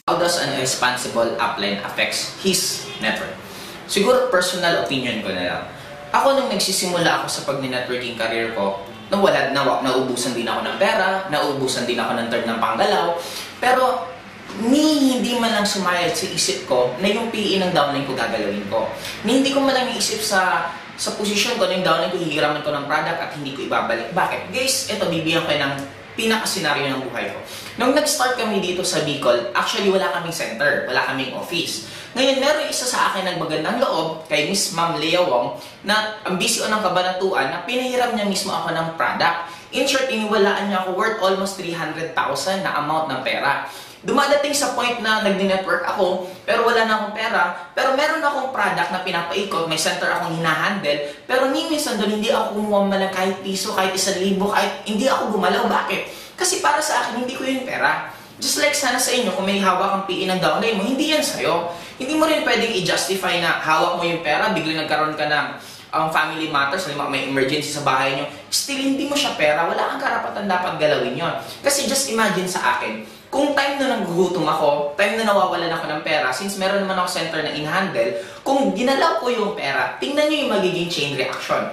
How does an irresponsible upline affects his network? Siguro personal opinion ko na lang. Ako nung nagsisimula ako sa pag-networking career ko, naubusan din ako ng pera, naubusan din ako ng term ng panggalaw, pero hindi man lang sumayad sa isip ko na yung PE ng downline ko gagalawin ko. Hindi ko man lang iisip sa posisyon ko na yung downline ko, hihiraman ko ng product at hindi ko ibabalik. Bakit? Guys, ito, bibigyan ko ng pinaka-senaryo ng buhay ko. Nung nag-start kami dito sa Bicol, actually wala kaming center, wala kaming office. Ngayon, meron isa sa akin ng magandang loob kay Miss Ma'am Lea Wong na ang busy ng kabanatuan na pinahiram niya mismo ako ng product. In short, iniwalaan niya ako worth almost 300,000 na amount ng pera. Dumadating sa point na nag-network ako, pero wala na akong pera, pero meron akong product na pinapaikot, may center akong hinahandle, pero minsan doon hindi ako kumuha malang kahit piso, kahit 1,000, kahit hindi ako gumalaw. Bakit? Kasi para sa akin, hindi ko yung pera. Just like sana sa inyo, kung may hawak ang PE ng downline mo, hindi yan sa'yo. Hindi mo rin pwedeng i-justify na hawak mo yung pera, biglang nagkaroon ka ng family matters, may emergency sa bahay nyo, still hindi mo siya pera, wala kang karapatan dapat galawin yon. Kasi just imagine sa akin, kung time na nanggugutom ako, time na nawawalan ako ng pera, since meron naman ako center na in-handle, kung ginalaw ko yung pera, tingnan nyo yung magiging chain reaction.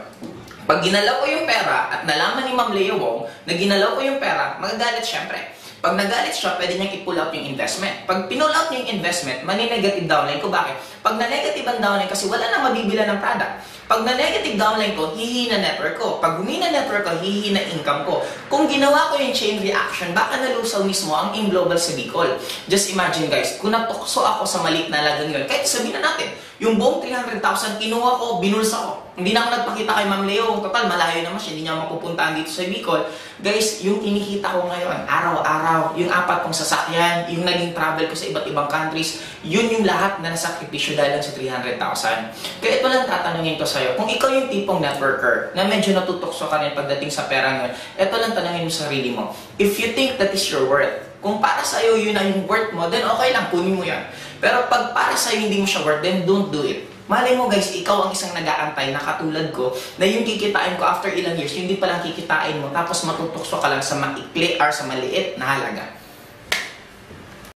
Pag ginalaw ko yung pera at nalaman ni Ma'am Lea Wong na ginalaw ko yung pera, magagalit syempre. Pag nagalit siya, pwede niyang i-pull out yung investment. Pag pinull out niya yung investment, mani-negative downline ko. Bakit? Pag na-negative ang downline kasi wala nang mabibila ng product. Pag na-negative downline ko, hihina network ko. Pag humina network ko, hihina income ko. Kung ginawa ko yung chain reaction, baka nalusaw mismo ang in-global sa Bicol. Just imagine guys, kung natukso ako sa maliit na lagang yun, kahit sabihin na natin, yung buong 300,000 kinuha ko, binulsa ko. Hindi na ako nagpakita kay Ma'am Leo. Total, malayo naman siya. Hindi niya mapupuntahan dito sa Bicol. Guys, yung kinikita ko ngayon, araw-araw, yung 4 kong sasakyan, yung naging travel ko sa iba't ibang countries, yun yung lahat na nasakripisyo dahil lang sa 300,000. Kaya ito lang tatanungin ko sa'yo. Kung ikaw yung tipong networker na medyo natutokso ka rin pagdating sa pera ngayon, ito lang tanungin mo sa sarili mo. If you think that is your worth, kung para sa'yo yun na yung worth mo, then okay lang, kunin mo yan. Pero pag para sa'yo hindi mo siya worth, then don't do it. Malay mo guys, ikaw ang isang nag-aantay na katulad ko na yung kikitain ko after ilang years, yung hindi palang kikitain mo tapos matutokso ka lang sa maikli or sa maliit na halaga.